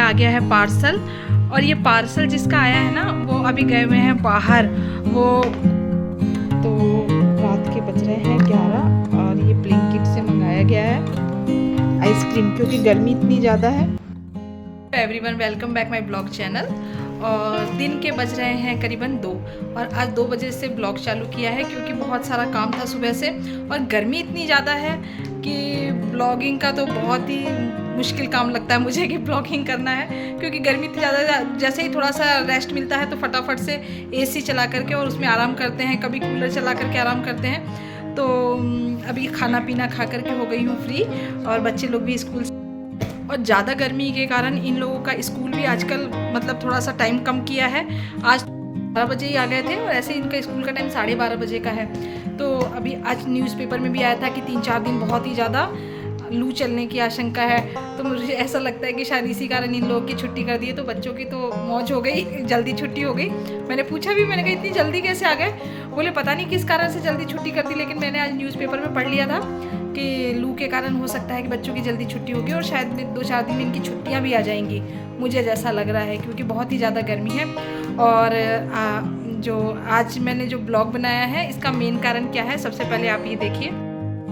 आ गया है पार्सल। और ये पार्सल जिसका आया है ना वो अभी गए हुए हैं बाहर। वो तो रात के बज रहे हैं 11 और ये ब्लिंकिट से मंगाया गया है आइसक्रीम, क्योंकि गर्मी इतनी ज़्यादा है। Everyone welcome back my blog channel. और दिन के बज रहे हैं करीबन 2 और आज 2 बजे से ब्लॉग चालू किया है क्योंकि बहुत सारा काम था सुबह से और गर्मी इतनी ज़्यादा है कि ब्लॉगिंग का तो बहुत ही मुश्किल काम लगता है मुझे कि ब्लॉगिंग करना है, क्योंकि गर्मी इतनी ज़्यादा। जैसे ही थोड़ा सा रेस्ट मिलता है तो फटाफट से एसी चला करके और उसमें आराम करते हैं, कभी कूलर चला करके आराम करते हैं। तो अभी खाना पीना खा करके हो गई हूँ फ्री और बच्चे लोग भी स्कूल। और ज़्यादा गर्मी के कारण इन लोगों का स्कूल भी आजकल मतलब थोड़ा सा टाइम कम किया है। आज 12 बजे ही आ गए थे और ऐसे इनका स्कूल का टाइम 12:30 बजे का है। तो अभी आज न्यूज़पेपर में भी आया था कि 3-4 दिन बहुत ही ज़्यादा लू चलने की आशंका है। तो मुझे ऐसा लगता है कि शायद इसी कारण इन लोगों की छुट्टी कर दी है। तो बच्चों की तो मौज हो गई, जल्दी छुट्टी हो गई। मैंने पूछा भी, मैंने कहा इतनी जल्दी कैसे आ गए? बोले पता नहीं किस कारण से जल्दी छुट्टी कर दी, लेकिन मैंने आज न्यूज़पेपर में पढ़ लिया था कि लू के कारण हो सकता है कि बच्चों की जल्दी छुट्टी होगी और शायद 2-4 दिन में इनकी छुट्टियां भी आ जाएंगी, मुझे जैसा लग रहा है, क्योंकि बहुत ही ज़्यादा गर्मी है। और जो आज मैंने जो ब्लॉग बनाया है इसका मेन कारण क्या है, सबसे पहले आप ये देखिए।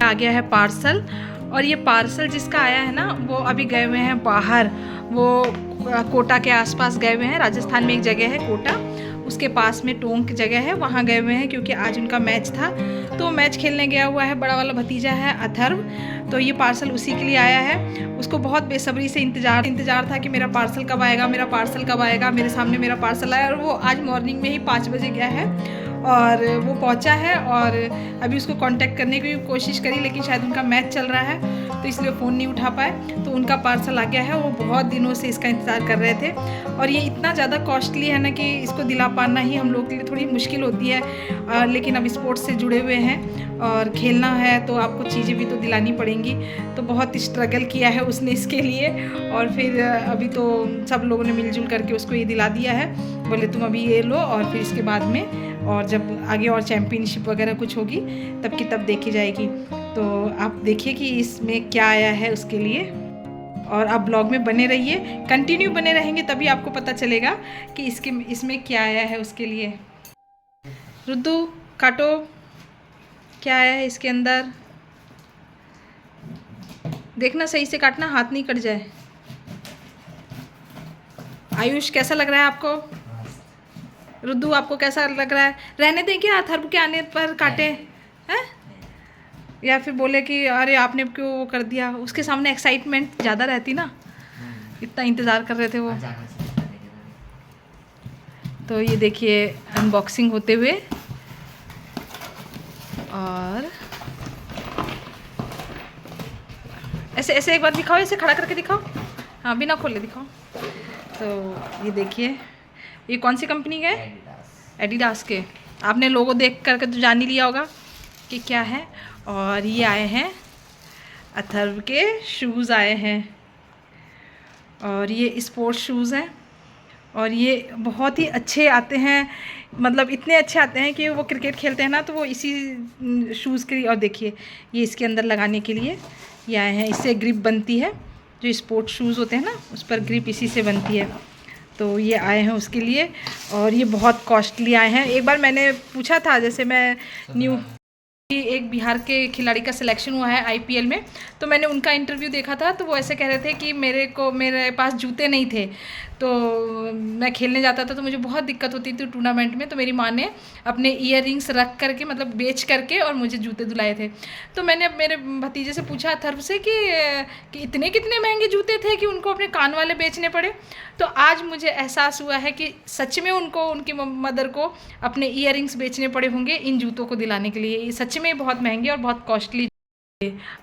आ गया है पार्सल और ये पार्सल जिसका आया है ना वो अभी गए हुए हैं बाहर। वो कोटा के आसपास गए हुए हैं, राजस्थान में एक जगह है कोटा, उसके पास में टोंक जगह है, वहाँ गए हुए हैं क्योंकि आज उनका मैच था। तो मैच खेलने गया हुआ है, बड़ा वाला भतीजा है अथर्व। तो ये पार्सल उसी के लिए आया है। उसको बहुत बेसब्री से इंतज़ार था कि मेरा पार्सल कब आएगा, मेरा पार्सल कब आएगा। मेरे सामने मेरा पार्सल आया और वो आज मॉर्निंग में ही 5 बजे गया है और वो पहुंचा है। और अभी उसको कांटेक्ट करने की कोशिश करी, लेकिन शायद उनका मैच चल रहा है तो इसलिए फ़ोन नहीं उठा पाए। तो उनका पार्सल आ गया है, वो बहुत दिनों से इसका इंतज़ार कर रहे थे। और ये इतना ज़्यादा कॉस्टली है ना कि इसको दिला पाना ही हम लोग के लिए थोड़ी मुश्किल होती है। लेकिन अब स्पोर्ट्स से जुड़े हुए हैं और खेलना है तो आपको चीज़ें भी तो दिलानी पड़ेंगी। तो बहुत स्ट्रगल किया है उसने इसके लिए और फिर अभी तो सब लोगों ने मिलजुल करके उसको ये दिला दिया है। बोले तुम अभी ये लो और फिर इसके बाद में और जब आगे और चैम्पियनशिप वगैरह कुछ होगी तब की तब देखी जाएगी। तो आप देखिए कि इसमें क्या आया है उसके लिए और आप ब्लॉग में बने रहिए, कंटिन्यू बने रहेंगे तभी आपको पता चलेगा कि इसमें क्या आया है उसके लिए। रुद्दू काटो, क्या आया है इसके अंदर, देखना सही से काटना, हाथ नहीं कट जाए। आयुष कैसा लग रहा है आपको? रुद्दू आपको कैसा लग रहा है? रहने दें क्या अथर्व के आने पर काटे हैं, या फिर बोले कि अरे आपने क्यों वो कर दिया? उसके सामने एक्साइटमेंट ज़्यादा रहती ना, इतना इंतज़ार कर रहे थे वो। तो ये देखिए अनबॉक्सिंग होते हुए। और ऐसे ऐसे एक बार दिखाओ, ऐसे खड़ा करके दिखाओ, हाँ बिना खोले दिखाओ। तो ये देखिए, ये कौन सी कंपनी का है? एडिडास के। आपने लोगो देख करके तो जान ही लिया होगा कि क्या है। और ये आए हैं अथर्व के शूज़ आए हैं और ये स्पोर्ट्स शूज़ हैं और ये बहुत ही अच्छे आते हैं, मतलब इतने अच्छे आते हैं कि वो क्रिकेट खेलते हैं ना तो वो इसी शूज़ के लिए। और देखिए ये इसके अंदर लगाने के लिए ये आए हैं, इससे ग्रिप बनती है, जो स्पोर्ट्स शूज़ होते हैं ना उस पर ग्रिप इसी से बनती है। तो ये आए हैं उसके लिए और ये बहुत कॉस्टली आए हैं। एक बार मैंने पूछा था, जैसे मैं न्यू एक बिहार के खिलाड़ी का सिलेक्शन हुआ है आईपीएल में, तो मैंने उनका इंटरव्यू देखा था तो वो ऐसे कह रहे थे कि मेरे पास जूते नहीं थे, तो मैं खेलने जाता था तो मुझे बहुत दिक्कत होती थी टूर्नामेंट में। तो मेरी माँ ने अपने ईयररिंग्स रख करके, मतलब बेच करके, और मुझे जूते दिलाए थे। तो मैंने मेरे भतीजे से पूछा अथर्व से कि इतने कितने महंगे जूते थे कि उनको अपने कान वाले बेचने पड़े। तो आज मुझे एहसास हुआ है कि सच में उनको, उनकी मदर को अपने ईयररिंग्स बेचने पड़े होंगे इन जूतों को दिलाने के लिए। ये सच में बहुत महंगे और बहुत कॉस्टली।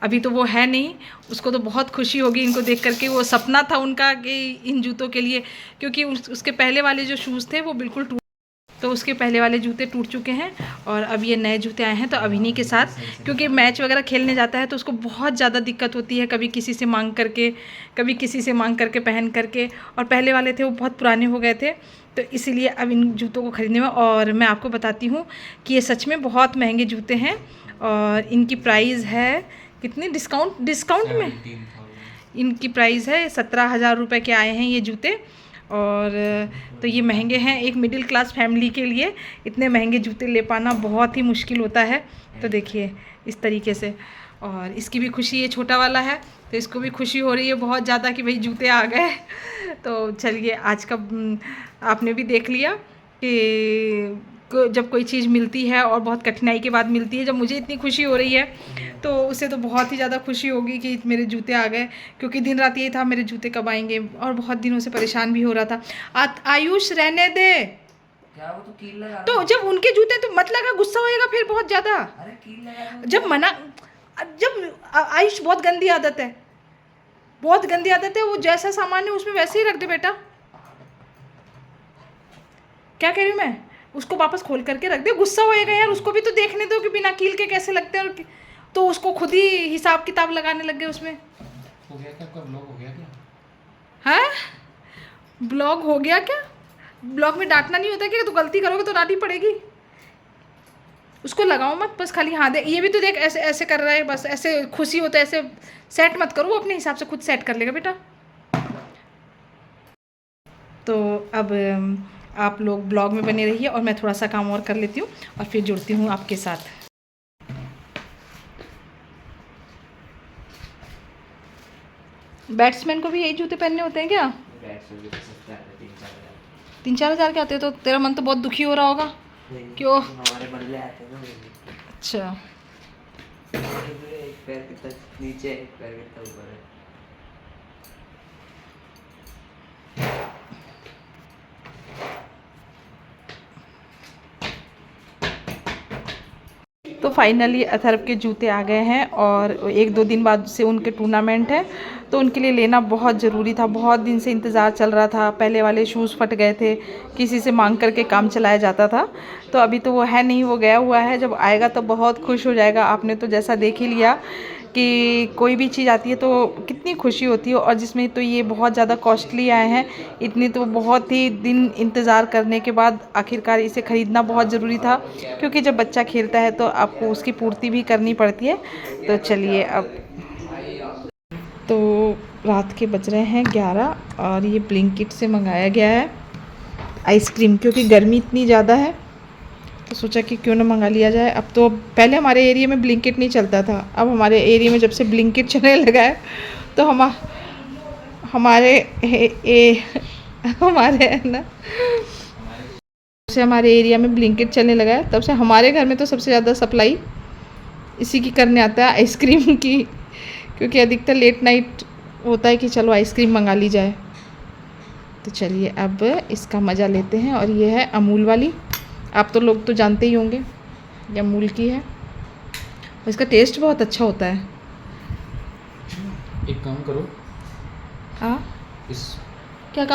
अभी तो वो है नहीं, उसको तो बहुत खुशी होगी इनको देख करके। वो सपना था उनका कि इन जूतों के लिए, क्योंकि उसके पहले वाले जो शूज़ थे वो बिल्कुल तो उसके पहले वाले जूते टूट चुके हैं और अब ये नए जूते आए हैं। तो अभिनी के साथ, क्योंकि मैच वगैरह खेलने जाता है तो उसको बहुत ज़्यादा दिक्कत होती है, कभी किसी से मांग करके, कभी किसी से मांग करके पहन करके। और पहले वाले थे वो बहुत पुराने हो गए थे, तो इसीलिए अब इन जूतों को ख़रीदने में। और मैं आपको बताती हूँ कि ये सच में बहुत महंगे जूते हैं और इनकी प्राइस है कितनी, डिस्काउंट में इनकी प्राइस है 17,000 रुपये के आए हैं ये जूते। और तो ये महंगे हैं, एक मिडिल क्लास फैमिली के लिए इतने महंगे जूते ले पाना बहुत ही मुश्किल होता है। तो देखिए इस तरीके से, और इसकी भी खुशी, ये छोटा वाला है तो इसको भी खुशी हो रही है बहुत ज़्यादा कि भाई जूते आ गए। तो चलिए आज का आपने भी देख लिया कि जब कोई चीज़ मिलती है और बहुत कठिनाई के बाद मिलती है, जब मुझे इतनी खुशी हो रही है तो उसे तो बहुत ही ज़्यादा खुशी होगी कि मेरे जूते आ गए, क्योंकि दिन रात यही था मेरे जूते कब आएंगे, और बहुत दिनों से परेशान भी हो रहा था। आयुष रहने दे, क्या वो तो कील लगा, तो जब उनके जूते तो मत लगा, गुस्सा होएगा फिर बहुत ज़्यादा। अरे कील लगा जब मना, जब आयुष बहुत गंदी आदत है, बहुत गंदी आदत है, वो जैसा सामान है उसमें वैसे ही रख दे बेटा। क्या कह रही हूँ मैं, उसको वापस खोल करके रख दे, गुस्सा होएगा यार, उसको भी तो देखने दो कि बिना कील के कैसे लगते हैं। और तो उसको खुद ही हिसाब किताब लगाने लग गए उसमें। हो गया क्या, आपका ब्लॉग हो गया क्या? हैं, ब्लॉग हो गया क्या? ब्लॉग में डांटना नहीं होता कि तू गलती करोगे तो डांटनी पड़ेगी। उसको लगाओ मत, बस खाली हाँ दे। ये भी तो देख ऐसे ऐसे कर रहा है, बस ऐसे खुशी होता है, ऐसे सेट मत करो, वो अपने हिसाब से खुद सेट कर लेगा बेटा। तो अब आप लोग ब्लॉग में बने रहिए और मैं थोड़ा सा काम और कर लेती हूँ और फिर जुड़ती हूँ आपके साथ। बैट्समैन को भी यही जूते पहनने होते हैं क्या? 3-4 हज़ार के आते हैं, तो तेरा मन तो बहुत दुखी हो रहा होगा। क्यों? हमारे बदले आते हैं ना। अच्छा, एक पैर कितना नीचे, एक पैर कितना ऊपर है। तो फाइनली अथर्व के जूते आ गए हैं और 1-2 दिन बाद से उनके टूर्नामेंट है, तो उनके लिए लेना बहुत ज़रूरी था। बहुत दिन से इंतज़ार चल रहा था, पहले वाले शूज़ फट गए थे, किसी से मांग करके काम चलाया जाता था। तो अभी तो वो है नहीं, वो गया हुआ है, जब आएगा तो बहुत खुश हो जाएगा। आपने तो जैसा देख ही लिया कि कोई भी चीज़ आती है तो कितनी खुशी होती है, और जिसमें तो ये बहुत ज़्यादा कॉस्टली आए हैं, इतनी तो बहुत ही दिन इंतज़ार करने के बाद आखिरकार इसे ख़रीदना बहुत ज़रूरी था, क्योंकि जब बच्चा खेलता है तो आपको उसकी पूर्ति भी करनी पड़ती है। तो चलिए, अब तो रात के बज रहे हैं 11 और ये ब्लिंकिट से मंगाया गया है आइसक्रीम, क्योंकि गर्मी इतनी ज़्यादा है तो सोचा कि क्यों ना मंगा लिया जाए। अब तो पहले हमारे एरिया में ब्लिंकिट नहीं चलता था, अब हमारे एरिया में जब से ब्लिंकिट चलने लगा है तो हमारे है ना, से हमारे एरिया में ब्लिंकिट चलने लगा है, तब से हमारे घर में तो सबसे ज़्यादा सप्लाई इसी की करने आता है, आइसक्रीम की, क्योंकि अधिकतर लेट नाइट होता है कि चलो आइसक्रीम मंगा ली जाए। तो चलिए अब इसका मज़ा लेते हैं। और ये है अमूल वाली, आप तो लोग तो जानते ही होंगे ये अमूल की है, और इसका टेस्ट बहुत अच्छा होता है। एक काम करो, हाँ, इस क्या काम?